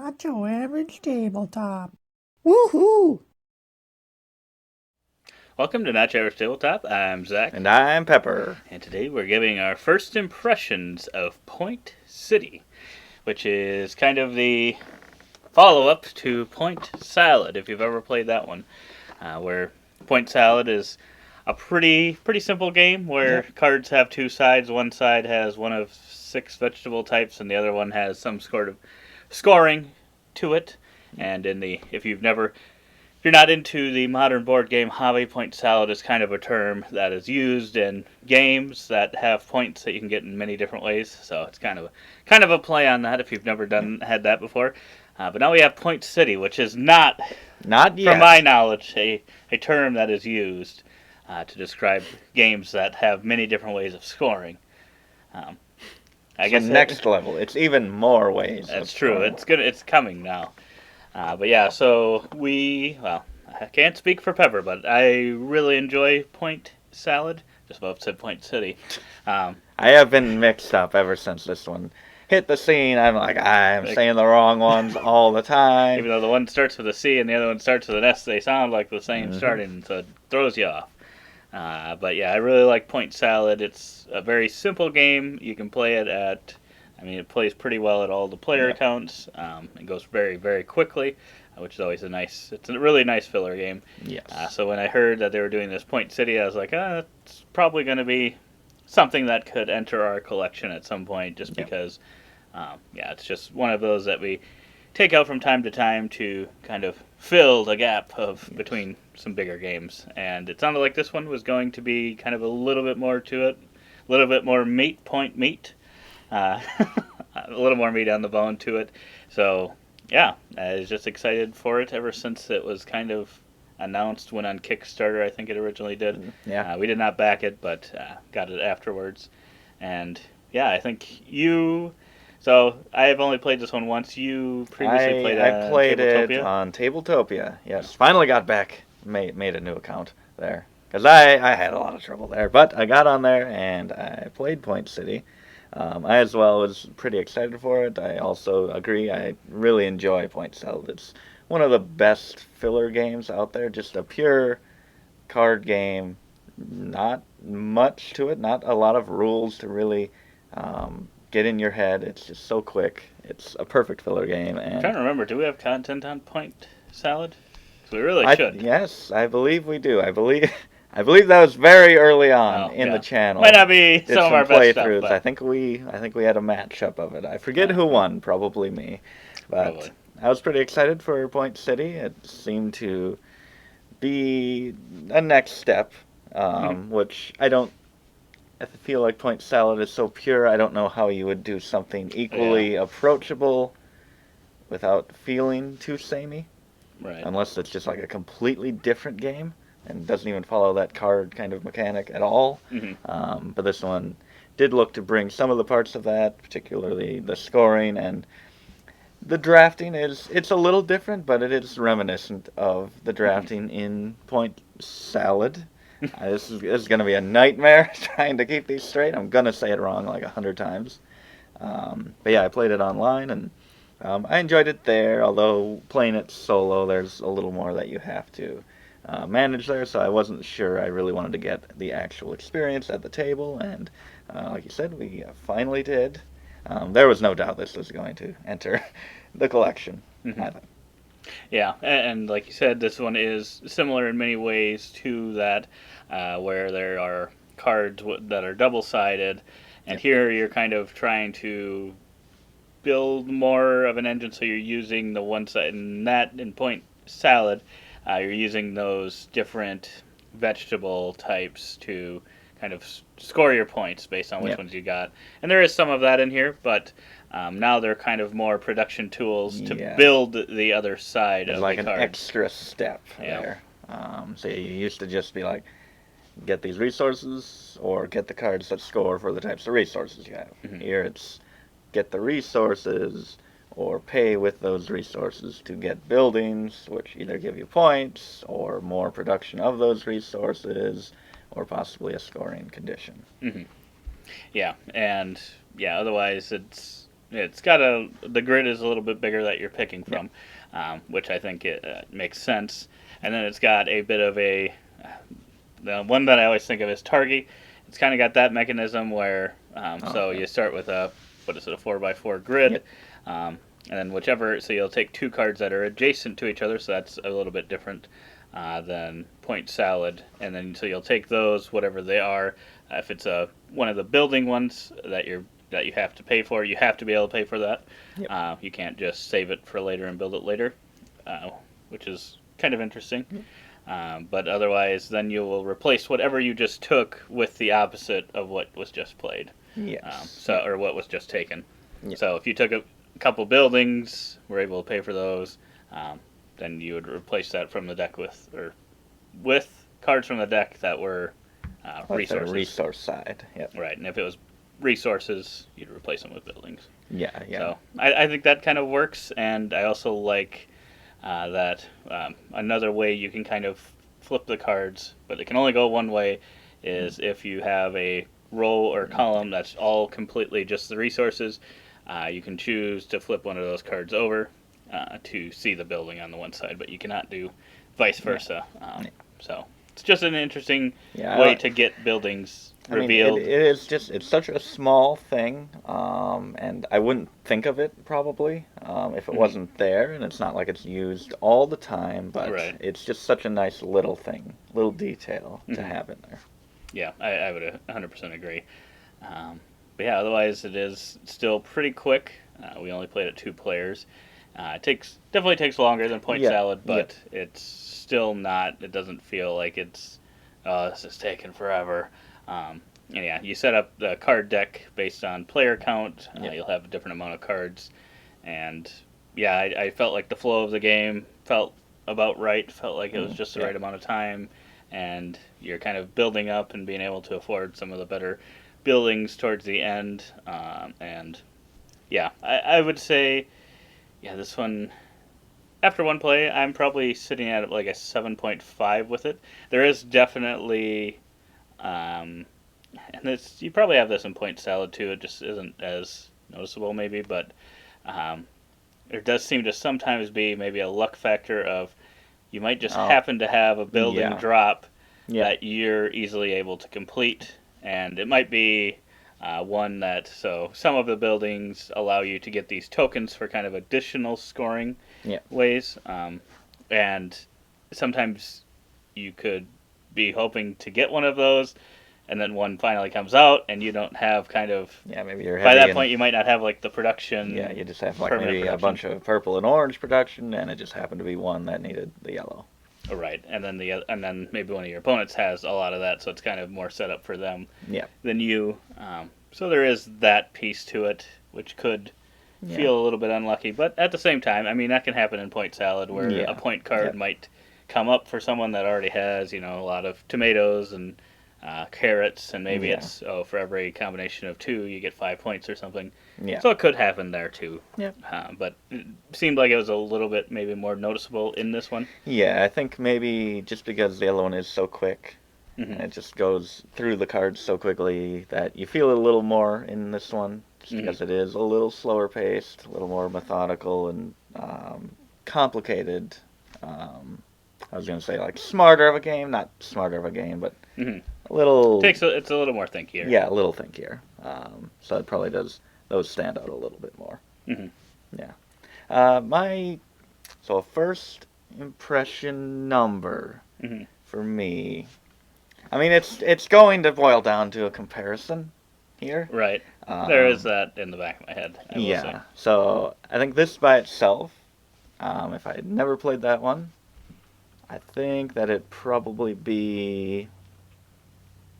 Not your average tabletop. Woohoo! Welcome to Not Your Average Tabletop. I'm Zach, And I'm Pepper. and today we're giving our first impressions of Point City, which is kind of the follow-up to Point Salad, if you've ever played that one, where Point Salad is a pretty simple game where cards have two sides. One side has one of 6 vegetable types, and the other one has some sort of scoring to it. And if you're not into the modern board game hobby, point salad is kind of a term that is used in games that have points that you can get in many different ways. So it's kind of a play on that if you've never had that before. But now we have Point City, which is not, yet, from my knowledge, a term that is used to describe games that have many different ways of scoring. I guess next level. It's even more ways. That's true. It's coming now. But yeah, so I can't speak for Pepper, but I really enjoy Point Salad. Just about said Point City. I have been mixed up ever since this one hit the scene. I'm saying the wrong ones all the time. Even though the one starts with a C and the other one starts with an S, they sound like the same starting, so it throws you off. But yeah, I really like Point Salad. It's a very simple game. You can play it it plays pretty well at all the player counts. It goes very, very quickly, which is always it's a really nice filler game. Yes. So when I heard that they were doing this Point City, I was like, it's probably going to be something that could enter our collection at some point, just because, it's just one of those that we take out from time to time to kind of fill the gap between some bigger games. And it sounded like this one was going to be kind of a little bit more to it, a little bit more meat. A little more meat on the bone to it. So, yeah, I was just excited for it ever since it was kind of announced when on Kickstarter, I think it originally did. Yeah. We did not back it, but got it afterwards. And, yeah, I think So, I have only played this one once. You previously played it on I played Tabletopia? it on Tabletopia. Yes. Finally got back. Made a new account there. Because I had a lot of trouble there. But I got on there and I played Point City. I as well was pretty excited for it. I also agree. I really enjoy Point Salad. It's one of the best filler games out there. Just a pure card game. Not much to it. Not a lot of rules to really get in your head. It's just so quick. It's a perfect filler game. And I'm trying to remember, do we have content on Point Salad? We really should. Yes, I believe we do. I believe that was very early on in the channel. Might not be some of our best stuff. But I think we had a matchup of it. I forget who won. Probably me. But probably. I was pretty excited for Point City. It seemed to be a next step, which I feel like Point Salad is so pure. I don't know how you would do something equally approachable without feeling too samey. Right. Unless it's just like a completely different game and doesn't even follow that card kind of mechanic at all. But this one did look to bring some of the parts of that, particularly the scoring and the drafting. It's a little different, but it is reminiscent of the drafting in Point Salad. This is going to be a nightmare trying to keep these straight. I'm going to say it wrong like 100 times. But yeah, I played it online and I enjoyed it there, although playing it solo, there's a little more that you have to manage there, so I wasn't sure I really wanted to get the actual experience at the table, and like you said, we finally did. There was no doubt this was going to enter the collection. Yeah, and like you said, this one is similar in many ways to that, where there are cards that are double-sided, and here you're kind of trying to build more of an engine, so you're using the one side, and that in Point Salad, you're using those different vegetable types to kind of score your points based on which ones you got. And there is some of that in here, but now they're kind of more production tools to build the other side of the card. Like an extra step there. So you used to just be like, get these resources, or get the cards that score for the types of resources you have. Here it's get the resources, or pay with those resources to get buildings, which either give you points, or more production of those resources, or possibly a scoring condition. Yeah, and otherwise it's it's got the grid is a little bit bigger that you're picking from, which I think it makes sense. And then it's got a bit of the one that I always think of as Targi. It's kind of got that mechanism where you start with a 4x4 grid, Yep. and then so you'll take two cards that are adjacent to each other, so that's a little bit different than Point Salad, and then so you'll take those whatever they are. If it's one of the building ones that you have to pay for, you have to be able to pay for that. Yep. You can't just save it for later and build it later, which is kind of interesting. But otherwise, then you will replace whatever you just took with the opposite of what was just played. Yes. Or what was just taken. Yeah. So if you took a couple buildings, were able to pay for those, then you would replace that from the deck with cards from the deck that were Like the resources. resource side. Yep. Right, and if it was resources, you'd replace them with buildings. Yeah. Yeah. So I think that kind of works, and I also like that another way you can kind of flip the cards, but it can only go one way, is if you have a row or column that's all completely just the resources, you can choose to flip one of those cards over to see the building on the one side, but you cannot do vice versa. So it's just an interesting way to get buildings revealed. It is it's such a small thing, and I wouldn't think of it probably if it wasn't there, and it's not like it's used all the time, but it's just such a nice little thing, little detail to have in there. Yeah, I would 100% agree. But yeah, otherwise it is still pretty quick. We only played it 2 players. It definitely takes longer than Point Salad, but it's still not. It doesn't feel like this is taking forever. And yeah, you set up the card deck based on player count. You'll have a different amount of cards, and yeah, I felt like the flow of the game felt about right. Felt like it was just the right amount of time, and you're kind of building up and being able to afford some of the better buildings towards the end. And yeah, I would say, yeah, this one, after one play, I'm probably sitting at like a 7.5 with it. There is definitely, and you probably have this in Point Salad too. It just isn't as noticeable maybe, but there does seem to sometimes be maybe a luck factor of you might just happen to have a building drop that you're easily able to complete, and it might be one that, so some of the buildings allow you to get these tokens for kind of additional scoring ways, and sometimes you could be hoping to get one of those, and then one finally comes out, and you don't have kind of... Yeah, maybe you're by that point, you might not have, like, the production... Yeah, you just have, like, maybe a bunch of purple and orange production, and it just happened to be one that needed the yellow. Right, and then maybe one of your opponents has a lot of that, so it's kind of more set up for them than you. So there is that piece to it, which could feel a little bit unlucky, but at the same time, I mean, that can happen in Point Salad, where a point card might come up for someone that already has, a lot of tomatoes and carrots, and maybe it's for every combination of 2 you get 5 points or something. So it could happen there too. But it seemed like it was a little bit maybe more noticeable in this one. Yeah, I think maybe just because the yellow one is so quick, and it just goes through the cards so quickly that you feel it a little more in this one, just because it is a little slower paced, a little more methodical and complicated. I was going to say like smarter of a game, not smarter of a game, but a little... It's a little more thinkier. Yeah, a little thinkier. So it probably does those stand out a little bit more. Yeah. So first impression number for me, I mean, it's going to boil down to a comparison here. Right. There is that in the back of my head, I will say. So I think this by itself, if I had never played that one, I think that it'd probably be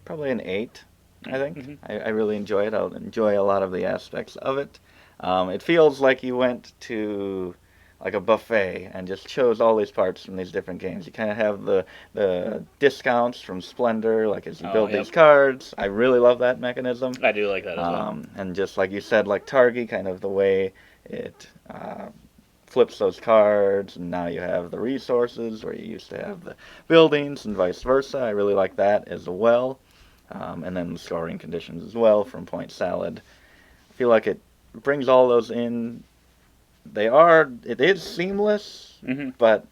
an 8, I think. I really enjoy it. I'll enjoy a lot of the aspects of it. It feels like you went to like a buffet and just chose all these parts from these different games. You kind of have the discounts from Splendor, like as you build these cards. I really love that mechanism. I do like that as well. And just like you said, like Targi, kind of the way it flips those cards, and now you have the resources where you used to have the buildings and vice versa. I really like that as well. And then the scoring conditions as well from Point Salad. I feel like it brings all those in. It is seamless, Hmm. but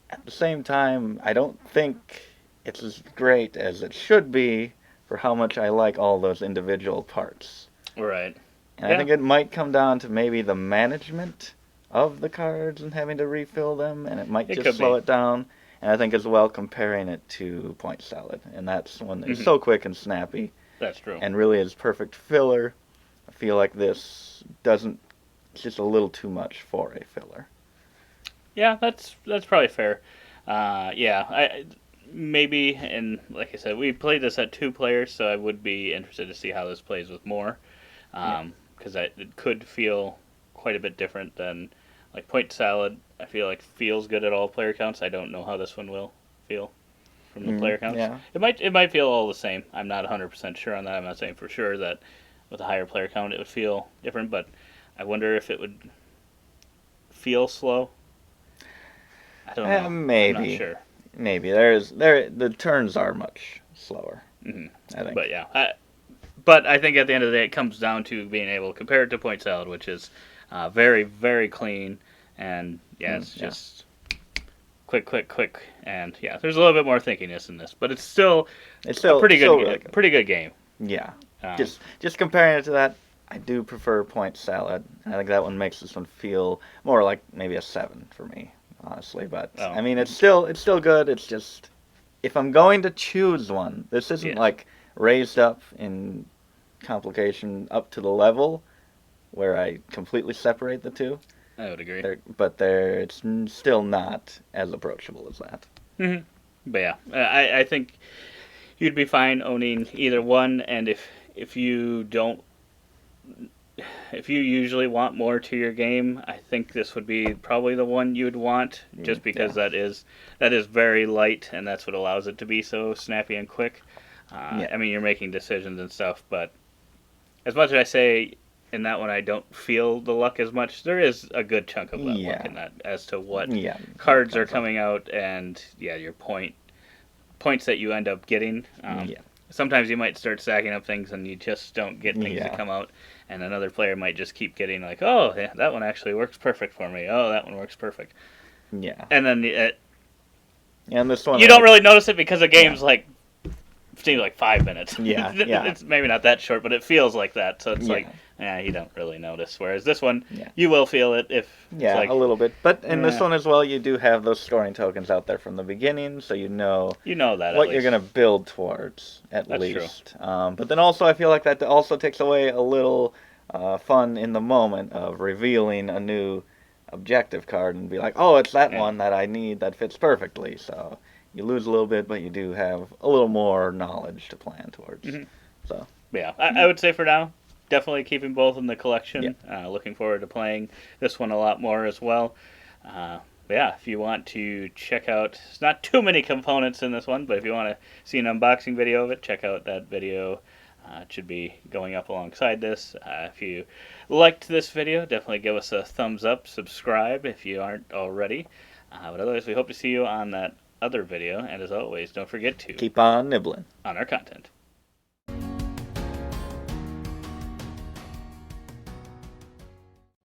at the same time, I don't think it's as great as it should be for how much I like all those individual parts. Right. And Yeah. I think it might come down to maybe the management of the cards and having to refill them, and it might It just could slow be. it down. And I think as well comparing it to Point Salad, and that's one that is Mhm. so quick and snappy, That's true. and really is perfect filler. I feel like this doesn't. It's just a little too much for a filler. Yeah, that's probably fair. Yeah, I maybe, and like I said, we played this at 2 players, so I would be interested to see how this plays with more, because it could feel quite a bit different than like Point Salad. I feel like feels good at all player counts. I don't know how this one will feel from the player counts. Yeah. It might feel all the same. I'm not 100% sure on that. I'm not saying for sure that with a higher player count it would feel different, but I wonder if it would feel slow. I don't know. Maybe. I'm not sure. Maybe the turns are much slower. Mhm. I think. But yeah, but I think at the end of the day, it comes down to being able to compare it to Point Salad, which is very, very clean, and yeah, it's yeah. just quick, and yeah, there's a little bit more thinkiness in this, but it's still It's still a pretty good, still really good. pretty good game. Yeah. Um, Just comparing it to that, I do prefer Point Salad. I think that one makes this one feel more like maybe a 7 for me, honestly. But Oh. I mean, it's still good. It's just if I'm going to choose one, this isn't Yeah. like raised up in complication up to the level where I completely separate the two. I would agree. It's still not as approachable as that. Hmm. But yeah, I think you'd be fine owning either one, and if you don't, if you usually want more to your game, I think this would be probably the one you'd want, just because that is very light, and that's what allows it to be so snappy and quick. Yeah. I mean, you're making decisions and stuff, but as much as I say in that one I don't feel the luck as much, there is a good chunk of that luck in that as to what Yeah. cards are comes up. coming out, and yeah, your points that you end up getting. Yeah. Sometimes you might start stacking up things and you just don't get things Yeah. to come out, and another player might just keep getting like, oh, yeah, that one actually works perfect for me. Oh, that one works perfect, Yeah. and then And this one you don't really notice it because the game's like seems like 5 minutes. Yeah, yeah. It's maybe not that short, but it feels like that. So it's Yeah. like, you don't really notice. Whereas this one, Yeah. you will feel it if Yeah, it's like, a little bit. But in this Yeah. one as well, you do have those scoring tokens out there from the beginning, so you know you know that what at you're least. going to build towards, at That's true. least. But then also, I feel like that also takes away a little fun in the moment of revealing a new objective card and be like, oh, it's that Yeah. one that I need that fits perfectly. So you lose a little bit, but you do have a little more knowledge to plan towards. Mhm. So. But yeah, I would say for now, definitely keeping both in the collection. Looking forward to playing this one a lot more as well. But yeah, if you want to check out, it's not too many components in this one, but if you want to see an unboxing video of it, check out that video. It should be going up alongside this. If you liked this video, definitely give us a thumbs up, subscribe if you aren't already. But otherwise, we hope to see you on that other video, and as always, don't forget to Keep on nibbling. on our content.